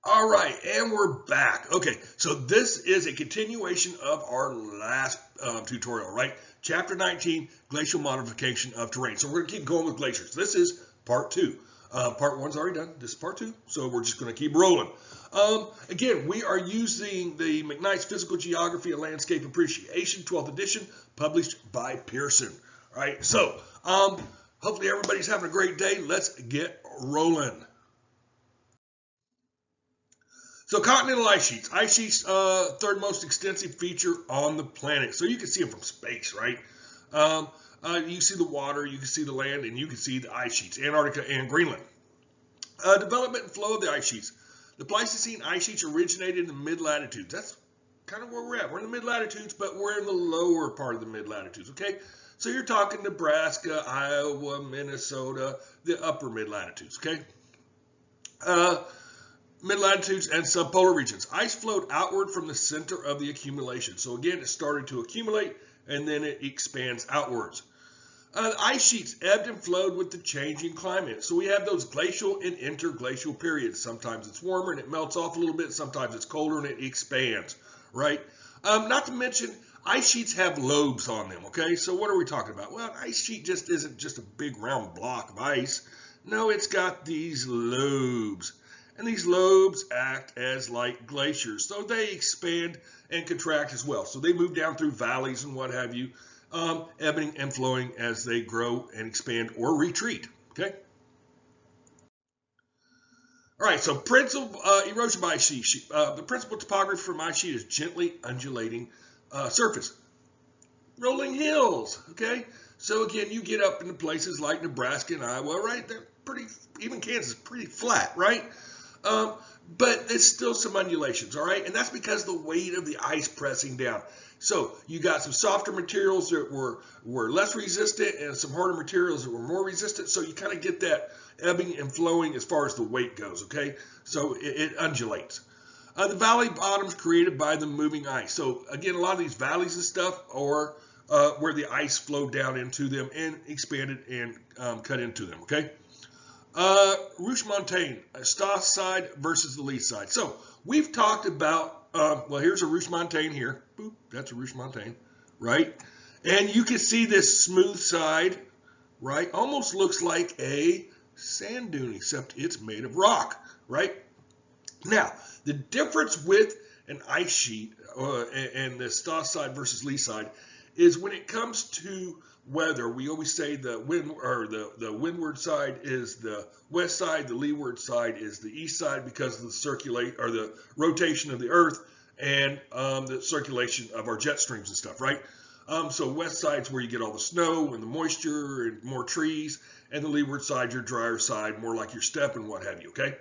All right, and we're back. Okay, so this is a continuation of our last tutorial, right? Chapter 19, Glacial Modification of Terrain. So we're going to keep going with glaciers. This is part 2. Part 1's already done. This is part 2, so we're just going to keep rolling. Again, we are using the McKnight's Physical Geography and Landscape Appreciation, 12th edition, published by Pearson. All right, so hopefully everybody's having a great day. Let's get rolling. So continental ice sheets. Ice sheets, third most extensive feature on the planet. So you can see them from space, right? You see the water, you can see the land, and you can see the ice sheets, Antarctica and Greenland. Development and flow of the ice sheets. The Pleistocene ice sheets originated in the mid-latitudes. That's kind of where we're at. We're in the mid-latitudes, but we're in the lower part of the mid-latitudes, okay? So you're talking Nebraska, Iowa, Minnesota, the upper mid-latitudes, okay? Mid-latitudes and subpolar regions. Ice flowed outward from the center of the accumulation. So again, it started to accumulate and then it expands outwards. The ice sheets ebbed and flowed with the changing climate. So we have those glacial and interglacial periods. Sometimes it's warmer and it melts off a little bit. Sometimes it's colder and it expands, right? Not to mention, ice sheets have lobes on them, okay? So what are we talking about? Well, an ice sheet just isn't just a big round block of ice. No, it's got these lobes. And these lobes act as like glaciers. So they expand and contract as well. So they move down through valleys and what have you, ebbing and flowing as they grow and expand or retreat, okay? All right, so principal erosion by ice sheet. The principal topography from ice sheet is gently undulating surface. Rolling hills, okay? So again, you get up into places like Nebraska and Iowa, right? They're pretty, even Kansas is pretty flat, right? But it's still some undulations, all right? And that's because of the weight of the ice pressing down. So you got some softer materials that were less resistant and some harder materials that were more resistant. So you kind of get that ebbing and flowing as far as the weight goes, okay? So it undulates. The valley bottoms created by the moving ice. So again, a lot of these valleys and stuff are where the ice flowed down into them and expanded and cut into them, okay? Rouge Montaigne, Stoss side versus the lee side. So we've talked about, well, here's a Rouge Montaigne here. Boop, that's a Rouge Montaigne, right? And you can see this smooth side, right? Almost looks like a sand dune, except it's made of rock, right? Now, the difference with an ice sheet and the Stoss side versus lee side is when it comes to weather, we always say the windward side is the west side, the leeward side is the east side because of the rotation of the earth and the circulation of our jet streams and stuff, right? So west side's where you get all the snow and the moisture and more trees, and the leeward side, your drier side, more like your steppe and what have you, okay?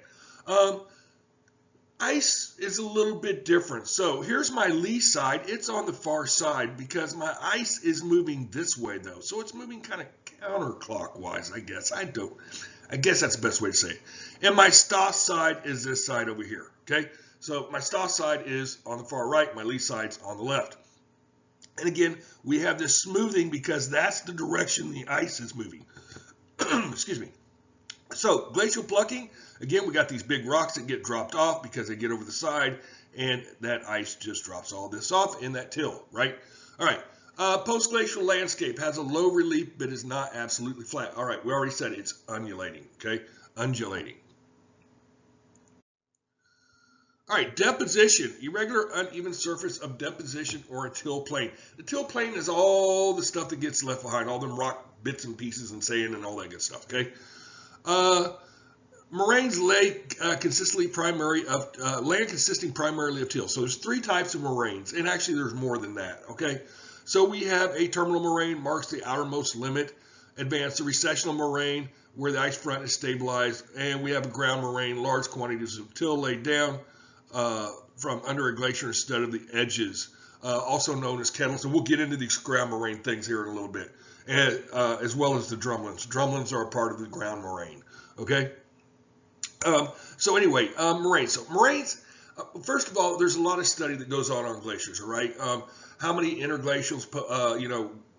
Ice is a little bit different. So here's my lee side. It's on the far side because my ice is moving this way though. So it's moving kind of counterclockwise, I guess. I guess that's the best way to say it. And my Stoss side is this side over here, okay? So my Stoss side is on the far right, my lee side's on the left. And again, we have this smoothing because that's the direction the ice is moving. Excuse me. So glacial plucking, again, we got these big rocks that get dropped off because they get over the side, and that ice just drops all this off in that till, right? All right, post-glacial landscape has a low relief, but is not absolutely flat. All right, we already said it's undulating, okay? Undulating. All right, deposition, irregular uneven surface of deposition or a till plane. The till plane is all the stuff that gets left behind, all them rock bits and pieces and sand and all that good stuff, okay? Moraines lay consistently land consisting primarily of till. So there's 3 types of moraines, and actually there's more than that, okay? So we have a terminal moraine, marks the outermost limit, advanced the recessional moraine, where the ice front is stabilized, and we have a ground moraine, large quantities of till laid down from under a glacier instead of the edges, also known as kettles, and we'll get into these ground moraine things here in a little bit. And, as well as the drumlins. Drumlins are a part of the ground moraine, okay? So anyway, moraines. So moraines, first of all, there's a lot of study that goes on glaciers, all right? How many interglacials,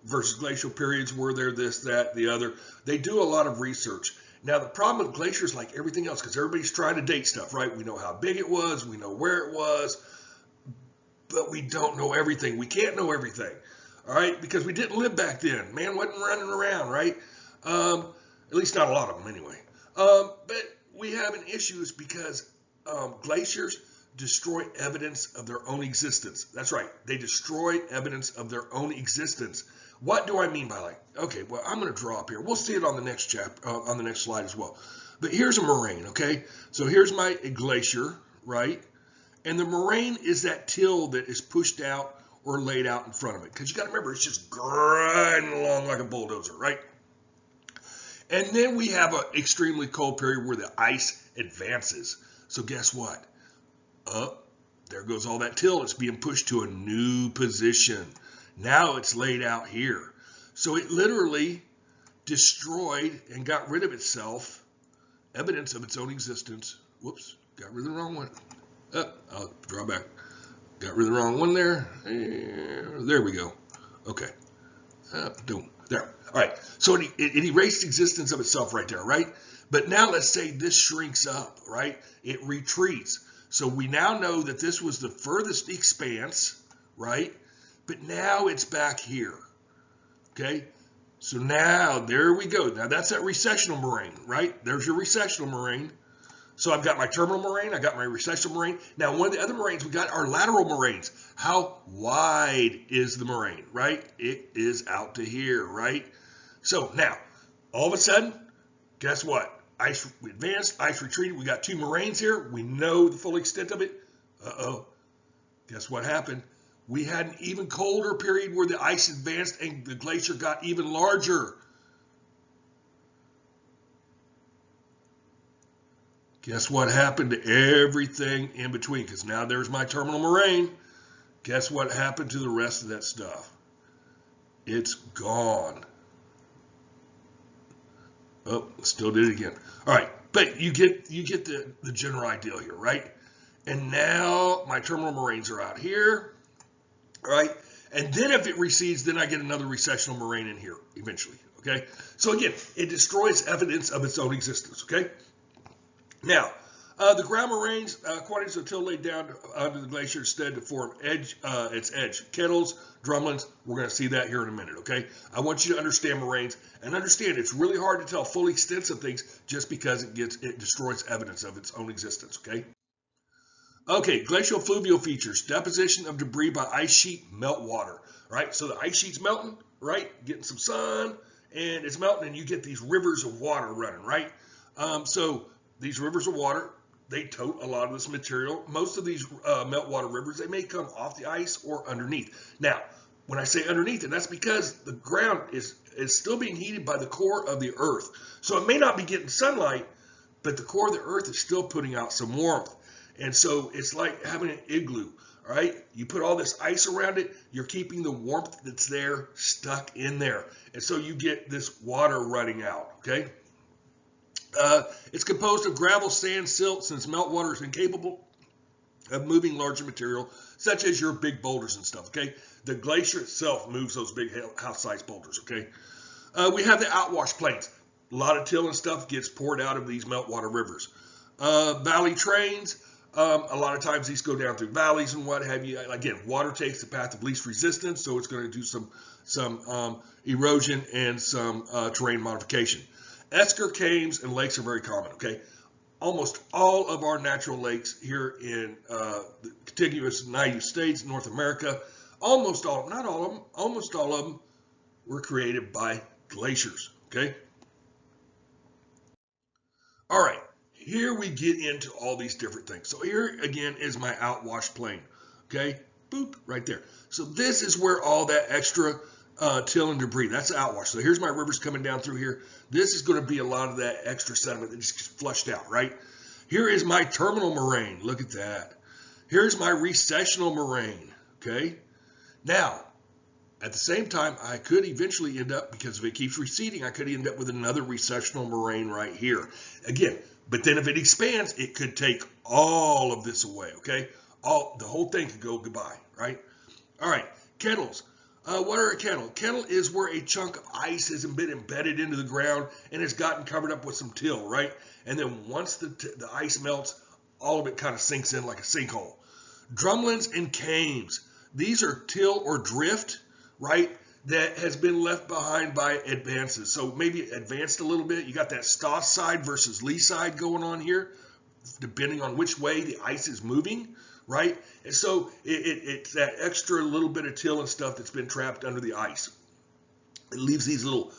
versus glacial periods were there, this, that, the other. They do a lot of research. Now, the problem with glaciers, like everything else, because everybody's trying to date stuff, right? We know how big it was, we know where it was, but we don't know everything. We can't know everything, all right? Because we didn't live back then. Man wasn't running around, right? At least not a lot of them anyway. But we have an issue is because glaciers destroy evidence of their own existence. That's right. They destroy evidence of their own existence. What do I mean by like? Okay, well, I'm going to draw up here. We'll see it on the next chapter, on the next slide as well. But here's a moraine, okay? So here's my glacier, right? And the moraine is that till that is pushed out or laid out in front of it. Because you got to remember, it's just grinding along like a bulldozer, right? And then we have an extremely cold period where the ice advances. So guess what? There goes all that till. It's being pushed to a new position. Now it's laid out here. So it literally destroyed and got rid of itself, evidence of its own existence. Whoops, got rid of the wrong one. I'll draw back. Got rid of the wrong one there. There we go. Okay. There. All right. So it erased existence of itself right there, right? But now let's say this shrinks up, right? It retreats. So we now know that this was the furthest expanse, right? But now it's back here, okay? So now, there we go. Now that's that recessional moraine, right? There's your recessional moraine. So I've got my terminal moraine, I got my recessional moraine. Now one of the other moraines we got are lateral moraines. How wide is the moraine, right? It is out to here, right? So now, all of a sudden, guess what? Ice advanced, ice retreated. We got two moraines here. We know the full extent of it. Guess what happened? We had an even colder period where the ice advanced and the glacier got even larger. Guess what happened to everything in between? Because now there's my terminal moraine. Guess what happened to the rest of that stuff? It's gone. Oh, still did it again. All right, but you get the general idea here, right? And now my terminal moraines are out here, all right? And then if it recedes, then I get another recessional moraine in here eventually, okay? So again, it destroys evidence of its own existence, okay? Now, the ground moraines, quantities of till laid down under the glacier instead to form its edge. Kettles, drumlins, we're going to see that here in a minute, okay? I want you to understand moraines and understand it's really hard to tell full extents of things just because it destroys evidence of its own existence, okay? Okay, glacial fluvial features, deposition of debris by ice sheet, melt water, right? So the ice sheet's melting, right? Getting some sun and it's melting and you get these rivers of water running, right? So these rivers of water, they tote a lot of this material. Most of these meltwater rivers, they may come off the ice or underneath. Now, when I say underneath, and that's because the ground is still being heated by the core of the earth. So it may not be getting sunlight, but the core of the earth is still putting out some warmth. And so it's like having an igloo, all right? You put all this ice around it, you're keeping the warmth that's there stuck in there. And so you get this water running out, okay? It's composed of gravel, sand, silt, since meltwater is incapable of moving larger material, such as your big boulders and stuff, okay? The glacier itself moves those big house-sized boulders, okay? We have the outwash plains. A lot of till and stuff gets poured out of these meltwater rivers. Valley trains, a lot of times these go down through valleys and what have you. Again, water takes the path of least resistance, so it's going to do some erosion and some terrain modification. Esker caves and lakes are very common, okay? Almost all of our natural lakes here in the contiguous United States, North America, almost all, not all of them, almost all of them were created by glaciers, okay? All right, here we get into all these different things. So here again is my outwash plain, okay? Boop, right there. So this is where all that extra till and debris, that's outwash. So here's my rivers coming down through here. This is going to be a lot of that extra sediment that just gets flushed out, right? Here is my terminal moraine. Look at that. Here's my recessional moraine, okay? Now, at the same time, I could eventually end up, because if it keeps receding, I could end up with another recessional moraine right here. Again, but then if it expands, it could take all of this away, okay? The whole thing could go goodbye, right? All right, kettles. What are a kettle? Kettle is where a chunk of ice has been embedded into the ground and has gotten covered up with some till, right? And then once the ice melts, all of it kind of sinks in like a sinkhole. Drumlins and cames. These are till or drift, right? That has been left behind by advances. So maybe advanced a little bit. You got that stoss side versus lee side going on here, depending on which way the ice is moving, right? And so it's that extra little bit of till and stuff that's been trapped under the ice. It leaves these little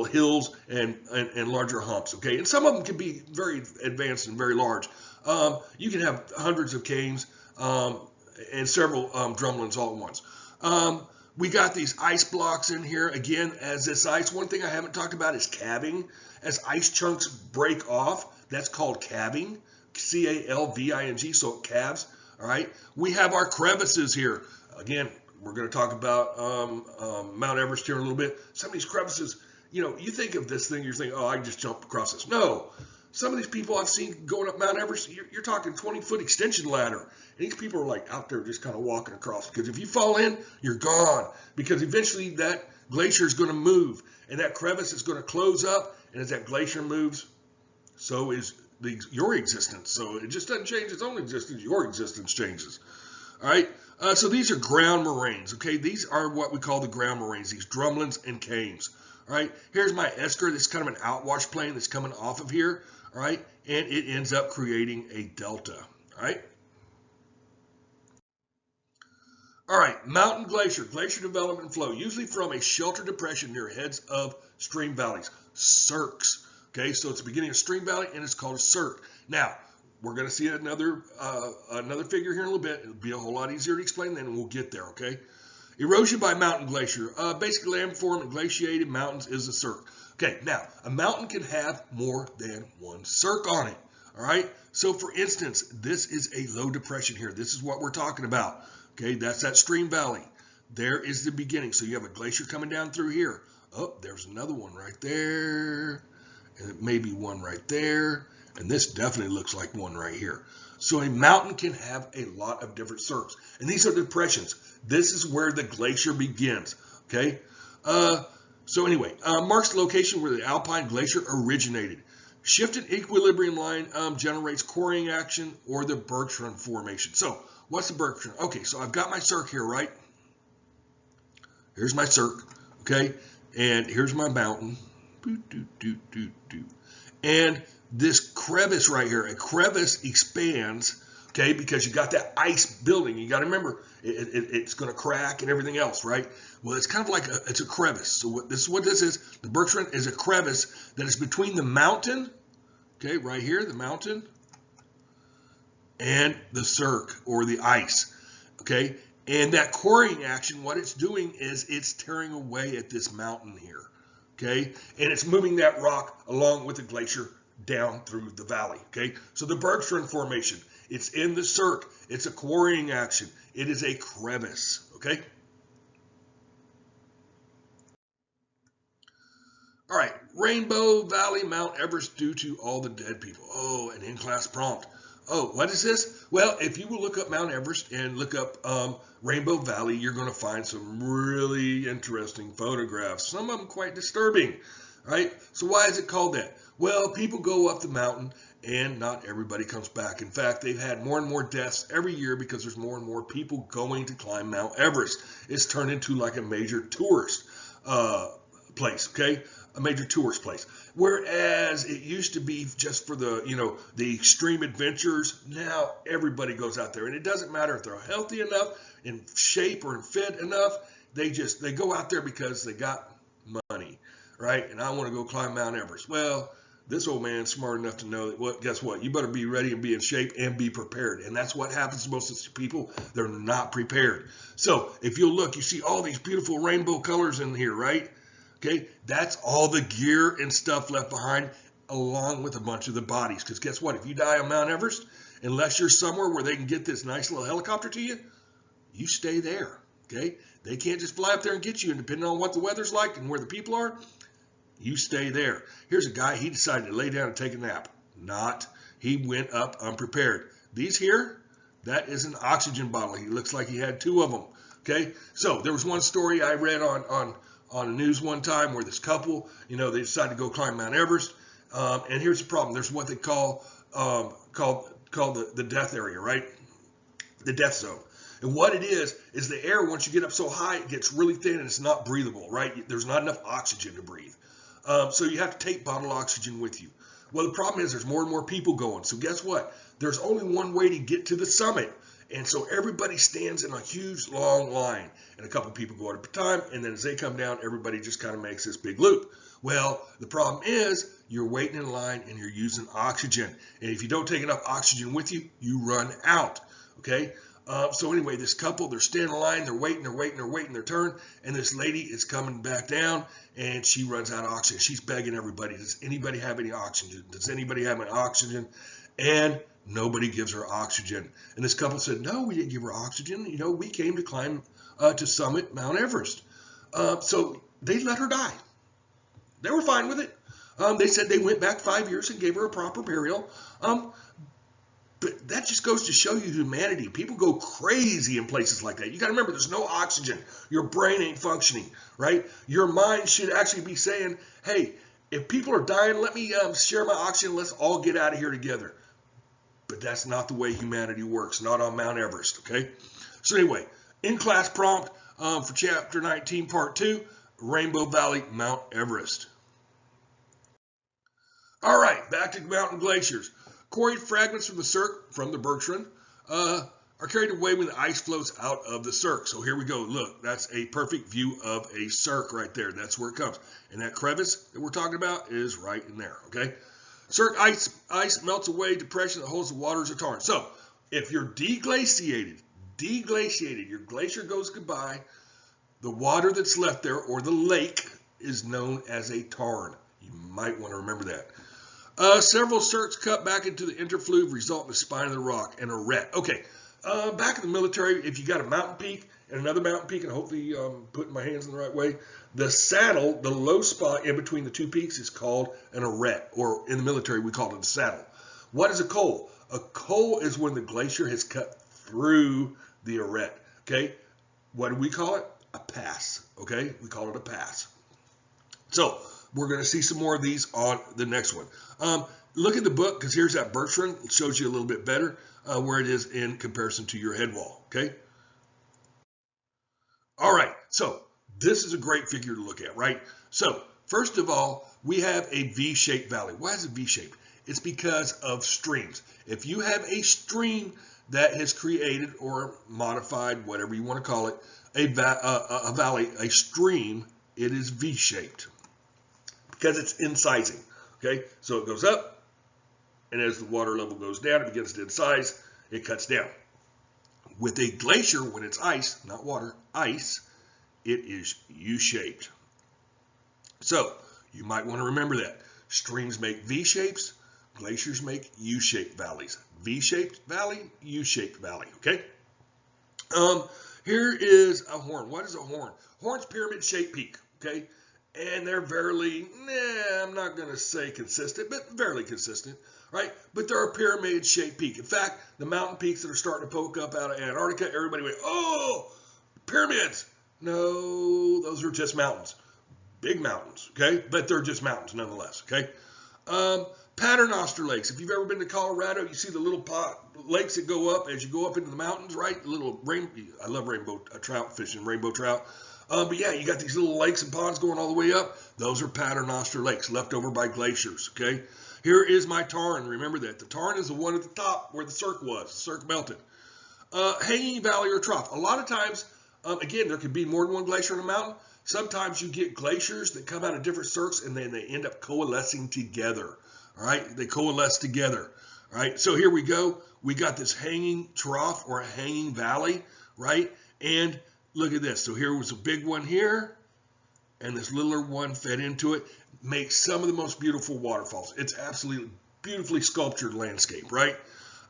hills and larger humps, okay? And some of them can be very advanced and very large. You can have hundreds of cames and several drumlins all at once. We got these ice blocks in here. Again, as this ice, one thing I haven't talked about is calving. As ice chunks break off, that's called calving, C-A-L-V-I-N-G, so it calves, all right? We have our crevices here. Again, we're going to talk about Mount Everest here in a little bit. Some of these crevices, you know, you think of this thing, you're thinking, oh, I can just jump across this. No. Some of these people I've seen going up Mount Everest, you're talking 20-foot extension ladder. And these people are like out there just kind of walking across. Because if you fall in, you're gone. Because eventually that glacier is going to move. And that crevice is going to close up. And as that glacier moves, so is your existence. So it just doesn't change its own existence. Your existence changes. All right. So these are ground moraines. Okay. These are what we call the ground moraines. These drumlins and cames. All right. Here's my esker. This is kind of an outwash plain that's coming off of here. All right, and it ends up creating a delta. All right, mountain glacier development and flow, usually from a sheltered depression near heads of stream valleys, cirques. Okay, so it's the beginning of stream valley, and it's called a cirque. Now, we're going to see another figure here in a little bit. It'll be a whole lot easier to explain then, and we'll get there. Okay, erosion by mountain glacier, basically landform and glaciated mountains is a cirque. Okay, now, a mountain can have more than one cirque on it, all right? So, for instance, this is a low depression here. This is what we're talking about, okay? That's that stream valley. There is the beginning. So, you have a glacier coming down through here. Oh, there's another one right there, and maybe one right there, and this definitely looks like one right here. So, a mountain can have a lot of different cirques, and these are depressions. This is where the glacier begins, okay? So anyway, marks the location where the alpine glacier originated. Shifted equilibrium line generates quarrying action or the Bergschrund formation. So what's the Bergschrund? Okay, so I've got my cirque here, right? Here's my cirque, okay? And here's my mountain. And this crevice right here, a crevice expands, okay, because you got that ice building. You got to remember, it's going to crack and everything else, right? Well, it's kind of like it's a crevice. So this is. The Bergschrund is a crevice that is between the mountain, okay, right here, the mountain, and the cirque or the ice, okay? And that quarrying action, what it's doing is it's tearing away at this mountain here, okay? And it's moving that rock along with the glacier down through the valley, okay? So the Bergschrund formation, it's in the cirque. It's a quarrying action. It is a crevice, okay? All right, Rainbow Valley, Mount Everest due to all the dead people. Oh, an in-class prompt. Oh, what is this? Well, if you will look up Mount Everest and look up Rainbow Valley, you're going to find some really interesting photographs, some of them quite disturbing, right? So why is it called that? Well, people go up the mountain and not everybody comes back. In fact, they've had more and more deaths every year because there's more and more people going to climb Mount Everest. It's turned into like a major tourist place, okay? A major tourist place. Whereas it used to be just for the, the extreme adventures, now everybody goes out there. And it doesn't matter if they're healthy enough, in shape or fit enough, they go out there because they got money, right? And I want to go climb Mount Everest. Well, this old man's smart enough to know that, guess what? You better be ready and be in shape and be prepared. And that's what happens to most of these people. They're not prepared. So if you'll look, you see all these beautiful rainbow colors in here, right? Okay, that's all the gear and stuff left behind along with a bunch of the bodies. Because guess what? If you die on Mount Everest, unless you're somewhere where they can get this nice little helicopter to you, you stay there, okay? They can't just fly up there and get you. And depending on what the weather's like and where the people are, you stay there. Here's a guy, he decided to lay down and take a nap. Not. He went up unprepared. These here, that is an oxygen bottle. He looks like he had two of them. Okay, so there was one story I read on the news one time where this couple, they decided to go climb Mount Everest, and here's the problem: there's what they call the death area, right? The death zone. And what it is the air, once you get up so high, it gets really thin and it's not breathable, right? There's not enough oxygen to breathe. So you have to take bottled oxygen with you. Well, the problem is there's more and more people going. So guess what? There's only one way to get to the summit. And so everybody stands in a huge long line, and a couple people go at a time, and then as they come down, everybody just kind of makes this big loop. Well, the problem is you're waiting in line and you're using oxygen. And if you don't take enough oxygen with you, you run out. Okay? So anyway, this couple, they're standing in line, they're waiting their turn, and this lady is coming back down, and she runs out of oxygen. She's begging everybody, does anybody have any oxygen? Does anybody have any oxygen? And nobody gives her oxygen. And this couple said, no, we didn't give her oxygen. We came to climb to summit Mount Everest. So they let her die. They were fine with it. They said they went back 5 years and gave her a proper burial. But that just goes to show you humanity. People go crazy in places like that. You got to remember, there's no oxygen. Your brain ain't functioning, right? Your mind should actually be saying, hey, if people are dying, let me share my oxygen. Let's all get out of here together. But that's not the way humanity works, not on Mount Everest, okay? So anyway, in-class prompt for Chapter 19, Part 2, Rainbow Valley, Mount Everest. All right, back to mountain glaciers. Quarried fragments from the cirque, from the Bergschrund, are carried away when the ice flows out of the cirque. So here we go. Look, that's a perfect view of a cirque right there. That's where it comes. And that crevice that we're talking about is right in there, okay? Cirque ice melts away, depression that holds the water as a torrent. So if you're deglaciated, your glacier goes goodbye, the water that's left there, or the lake, is known as a tarn. You might want to remember that. Several cirques cut back into the interfluve, result in the spine of the rock and a arête. Okay, back in the military, if you got a mountain peak and another mountain peak, and hopefully putting my hands in the right way, the saddle, the low spot in between the two peaks, is called an arête, or in the military we call it a saddle. What is a col? A col is when the glacier has cut through the arête. Okay, what do we call it? A pass. Okay, we call it a pass. So we're going to see some more of these on the next one. Look at the book, because here's that Bergschrund. It shows you a little bit better where it is in comparison to your head wall. Okay. All right. So this is a great figure to look at, right? So first of all, we have a V-shaped valley. Why is it V-shaped? It's because of streams. If you have a stream that has created or modified, whatever you want to call it, a valley, a stream, it is V-shaped because it's incising. Okay, so it goes up, and as the water level goes down, it begins to incise, it cuts down. With a glacier, when it's ice, not water, ice, it is U-shaped. So you might want to remember that. Streams make V-shapes, glaciers make U-shaped valleys. V-shaped valley, U-shaped valley, okay? Here is a horn. What is a horn? Horn's pyramid-shaped peak, okay? And they're fairly, I'm not going to say consistent, but fairly consistent, right? But they're a pyramid-shaped peak. In fact, the mountain peaks that are starting to poke up out of Antarctica, everybody went, oh, pyramids. No, those are just mountains. Big mountains, okay? But they're just mountains nonetheless, okay? Paternoster lakes. If you've ever been to Colorado, you see the little lakes that go up as you go up into the mountains, right? The little I love rainbow trout fishing, rainbow trout. But yeah, you got these little lakes and ponds going all the way up. Those are Paternoster lakes left over by glaciers, okay? Here is my tarn. Remember that. The tarn is the one at the top where the cirque was. The cirque melted. Hanging valley or trough. A lot of times, again, there could be more than one glacier in a mountain. Sometimes you get glaciers that come out of different cirques and then they end up coalescing together, all right? They coalesce together, all right? So here we go. We got this hanging trough or a hanging valley, right? And look at this. So here was a big one here, and this littler one fed into it. Makes some of the most beautiful waterfalls. It's absolutely beautifully sculptured landscape, right?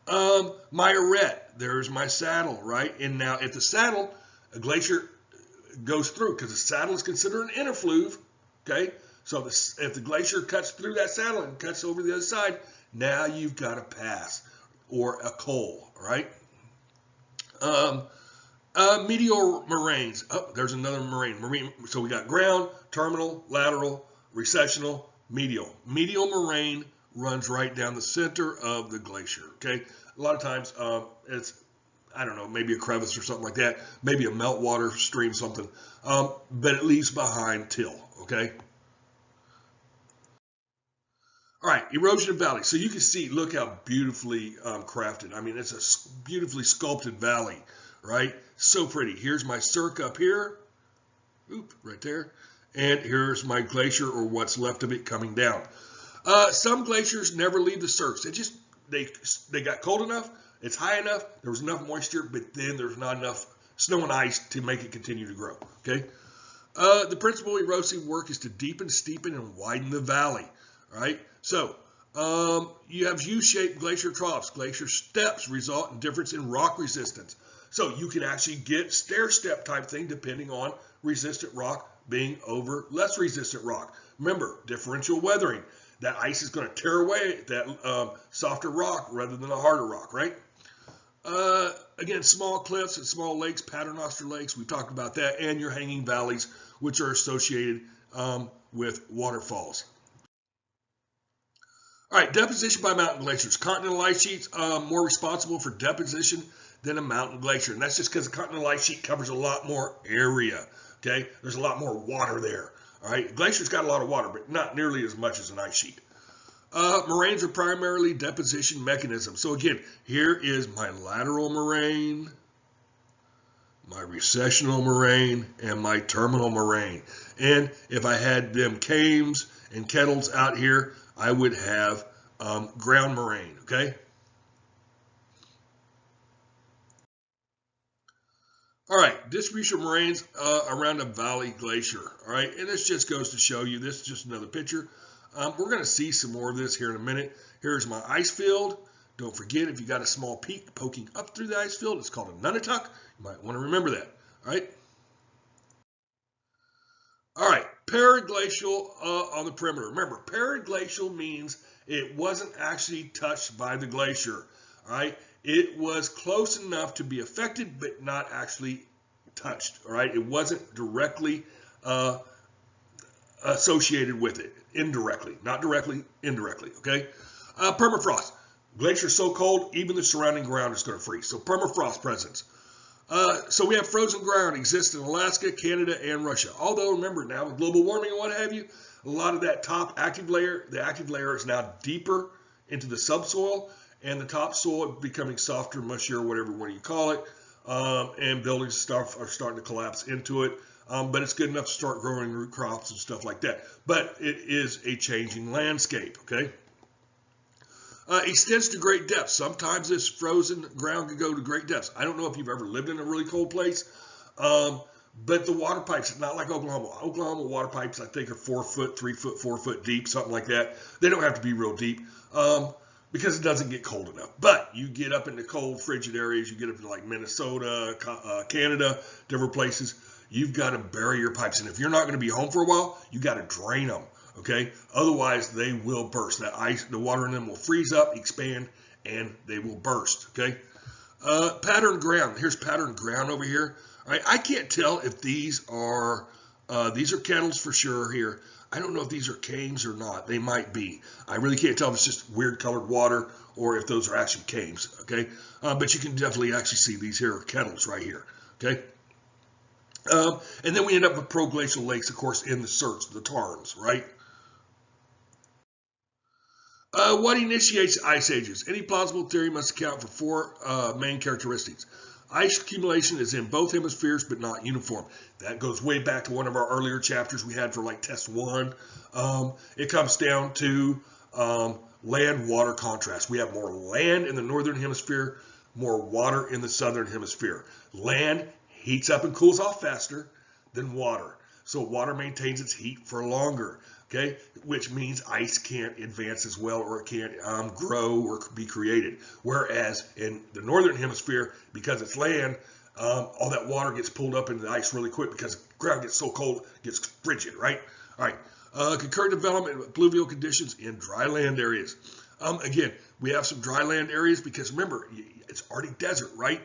My arête, there's my saddle, right? And now if the saddle, a glacier goes through, because the saddle is considered an interfluve, okay? So if the glacier cuts through that saddle and cuts over the other side, now you've got a pass or a col, right? Meteor moraines. Oh, there's another moraine. So we got ground, terminal, lateral, recessional, medial. Medial moraine runs right down the center of the glacier. Okay. A lot of times it's, I don't know, maybe a crevice or something like that, maybe a meltwater stream, something, but it leaves behind till. Okay. All right, erosion valley. So you can see, look how beautifully crafted. I mean, it's a beautifully sculpted valley, right? So pretty. Here's my cirque up here. Oop, right there. And here's my glacier, or what's left of it, coming down. Some glaciers never leave the cirques. They got cold enough, it's high enough, there was enough moisture, but then there's not enough snow and ice to make it continue to grow. Okay. The principal erosive work is to deepen, steepen, and widen the valley. Right? So you have U-shaped glacier troughs. Glacier steps result in difference in rock resistance. So you can actually get stair-step type thing depending on resistant rock being over less resistant rock. Remember, differential weathering. That ice is going to tear away that softer rock rather than a harder rock, right? Again, small cliffs and small lakes, paternoster lakes, we talked about that, and your hanging valleys, which are associated with waterfalls. All right, deposition by mountain glaciers. Continental ice sheets more responsible for deposition than a mountain glacier. And that's just because the continental ice sheet covers a lot more area, okay? There's a lot more water there, all right? Glacier's got a lot of water, but not nearly as much as an ice sheet. Moraines are primarily deposition mechanisms. So again, here is my lateral moraine, my recessional moraine, and my terminal moraine. And if I had them cames and kettles out here, I would have ground moraine, okay? All right, distribution moraines around a valley glacier, all right? And this just goes to show you, this is just another picture. We're going to see some more of this here in a minute. Here's my ice field. Don't forget, if you got a small peak poking up through the ice field, it's called a nunatak. You might want to remember that, all right? All right, periglacial on the perimeter. Remember, periglacial means it wasn't actually touched by the glacier, all right? It was close enough to be affected, but not actually touched, all right? It wasn't directly associated with it, indirectly, not directly, indirectly, okay? Permafrost. Glacier's so cold, even the surrounding ground is going to freeze. So permafrost presence. So we have frozen ground exists in Alaska, Canada, and Russia. Although, remember now, with global warming and what have you, a lot of that top active layer, the active layer is now deeper into the subsoil, and the topsoil becoming softer, mushier, whatever you call it, and building stuff are starting to collapse into it. But it's good enough to start growing root crops and stuff like that. But it is a changing landscape, okay? Extends to great depths. Sometimes this frozen ground can go to great depths. I don't know if you've ever lived in a really cold place, but the water pipes, not like Oklahoma. Oklahoma water pipes, I think, are 4 foot, 3 foot, 4 foot deep, something like that. They don't have to be real deep because it doesn't get cold enough. But you get up into cold, frigid areas, you get up into like Minnesota, Canada, different places, you've got to bury your pipes. And if you're not going to be home for a while, you got to drain them. Okay, otherwise they will burst. That ice, the water in them will freeze up, expand, and they will burst. Okay, pattern ground. Here's pattern ground over here. All right, I can't tell if these are kettles for sure here. I don't know if these are cames or not. They might be. I really can't tell if it's just weird colored water or if those are actually cames. Okay, but you can definitely actually see these here are kettles right here. Okay. And then we end up with proglacial lakes, of course, in the cirques, the tarns, right? What initiates ice ages? Any plausible theory must account for 4 main characteristics. Ice accumulation is in both hemispheres, but not uniform. That goes way back to one of our earlier chapters we had for like test 1. It comes down to land-water contrast. We have more land in the northern hemisphere, more water in the southern hemisphere. Land heats up and cools off faster than water. So water maintains its heat for longer, okay? Which means ice can't advance as well, or it can't grow or be created. Whereas in the northern hemisphere, because it's land, all that water gets pulled up into the ice really quick because the ground gets so cold, it gets frigid, right? All right, concurrent development of pluvial conditions in dry land areas. Again, we have some dry land areas because remember, it's Arctic desert, right?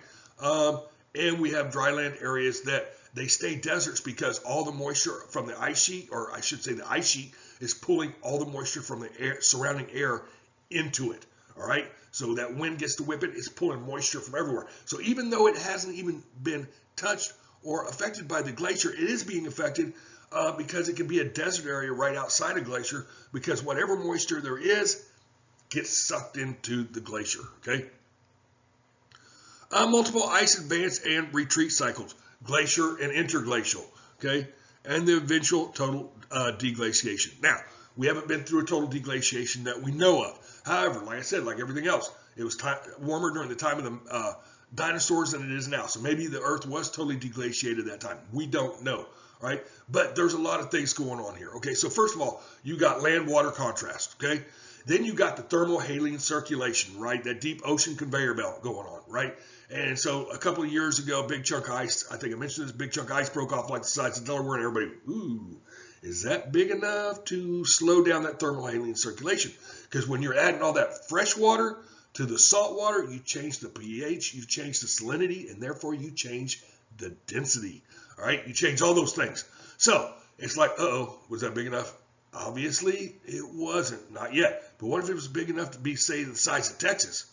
and we have dry land areas that they stay deserts because all the moisture from the ice sheet, or I should say the ice sheet, is pulling all the moisture from the air, surrounding air into it. All right, so that wind gets to whip it, it's pulling moisture from everywhere. So even though it hasn't even been touched or affected by the glacier, it is being affected because it can be a desert area right outside of glacier, because whatever moisture there is gets sucked into the glacier. Okay. Multiple ice advance and retreat cycles, glacier and interglacial. Okay, and the eventual total deglaciation. Now, we haven't been through a total deglaciation that we know of. However, like I said, like everything else, it was warmer during the time of the dinosaurs than it is now. So maybe the Earth was totally deglaciated at that time. We don't know, right? But there's a lot of things going on here. Okay, so first of all, you got land-water contrast. Okay, then you got the thermohaline circulation, right? That deep ocean conveyor belt going on, right? And so a couple of years ago, big chunk of ice, I think I mentioned this, big chunk of ice broke off like the sides of Delaware, and everybody, ooh, is that big enough to slow down that thermohaline circulation? Because when you're adding all that fresh water to the salt water, you change the pH, you change the salinity, and therefore you change the density. All right, you change all those things. So it's like, uh-oh, was that big enough? Obviously, it wasn't, not yet. But what if it was big enough to be, say, the size of Texas?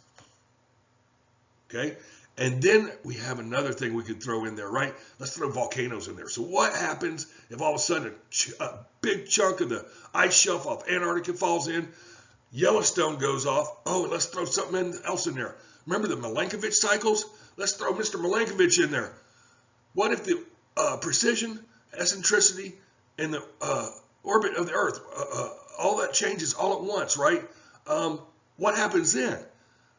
Okay, and then we have another thing we could throw in there, right? Let's throw volcanoes in there. So what happens if all of a sudden a big chunk of the ice shelf off Antarctica falls in, Yellowstone goes off, oh, and let's throw something else in there. Remember the Milankovitch cycles? Let's throw Mr. Milankovitch in there. What if the precision, eccentricity, and the orbit of the Earth, all that changes all at once, right? What happens then?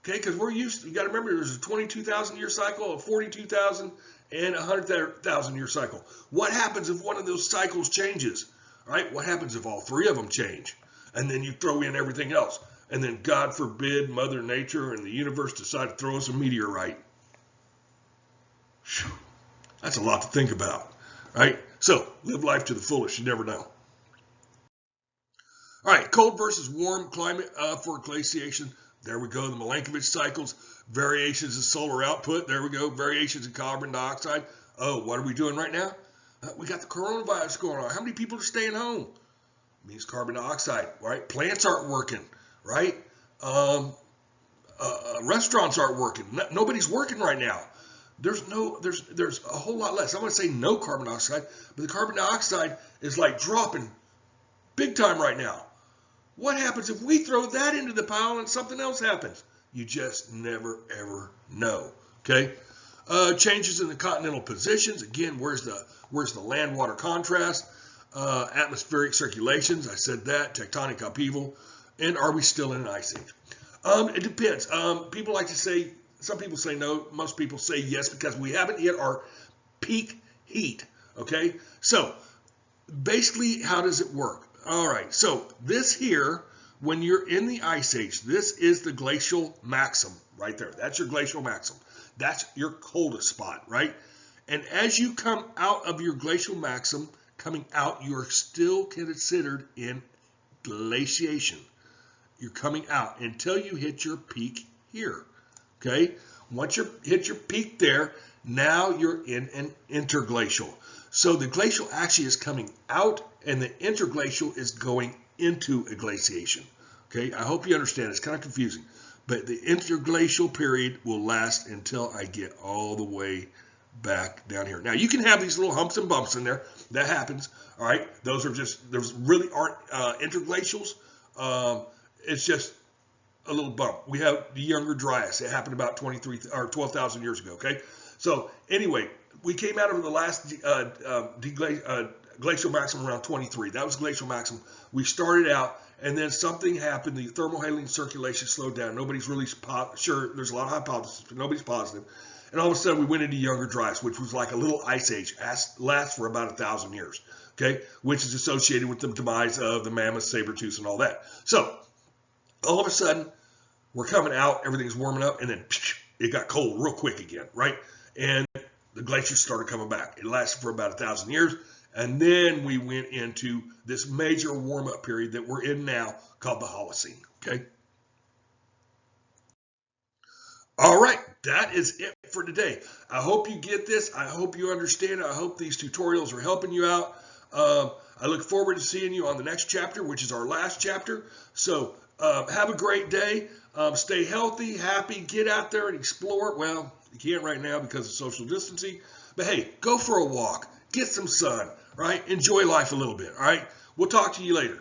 Okay, because we're used to, you got to remember, there's a 22,000 year cycle, a 42,000, and a 100,000 year cycle. What happens if one of those cycles changes? All right, what happens if all three of them change? And then you throw in everything else. And then, God forbid, Mother Nature and the universe decide to throw us a meteorite. Whew. That's a lot to think about, right? So, live life to the fullest. You never know. All right, cold versus warm climate for glaciation. There we go, the Milankovitch cycles, variations in solar output. There we go, variations in carbon dioxide. Oh, what are we doing right now? We got the coronavirus going on. How many people are staying home? It means carbon dioxide, right? Plants aren't working, right? Restaurants aren't working. Nobody's working right now. There's a whole lot less. I'm going to say no carbon dioxide, but the carbon dioxide is like dropping big time right now. What happens if we throw that into the pile and something else happens? You just never, ever know. Okay. Changes in the continental positions. Again, where's the land-water contrast? Atmospheric circulations. I said that. Tectonic upheaval. And are we still in an ice age? It depends. People like to say, some people say no. Most people say yes, because we haven't hit our peak heat. Okay. So basically, how does it work? All right, so this here, when you're in the ice age, this is the glacial maximum right there. That's your glacial maximum. That's your coldest spot, right? And as you come out of your glacial maximum, coming out, you're still considered in glaciation. You're coming out until you hit your peak here, okay? Once you hit your peak there, now you're in an interglacial. So the glacial actually is coming out, and the interglacial is going into a glaciation. Okay, I hope you understand. It's kind of confusing, but the interglacial period will last until I get all the way back down here. Now, you can have these little humps and bumps in there. That happens. All right, those really aren't interglacials. It's just a little bump. We have the Younger Dryas. It happened about 12,000 years ago. Okay, so anyway, we came out of the last glacial maximum around 23. That was glacial maximum. We started out, and then something happened. The thermohaline circulation slowed down. Nobody's really sure. There's a lot of hypotheses, but nobody's positive. And all of a sudden, we went into Younger Dryas, which was like a little ice age. Lasts for about 1,000 years, okay? Which is associated with the demise of the mammoth, saber-tooth, and all that. So all of a sudden, we're coming out. Everything's warming up, and then it got cold real quick again, right? And the glaciers started coming back. It lasted for about 1,000 years. And then we went into this major warm-up period that we're in now called the Holocene, okay? All right, that is it for today. I hope you get this. I hope you understand it. I hope these tutorials are helping you out. I look forward to seeing you on the next chapter, which is our last chapter. So have a great day. Stay healthy, happy, get out there and explore. Well, you can't right now because of social distancing. But hey, go for a walk. Get some sun, right? Enjoy life a little bit, all right? We'll talk to you later.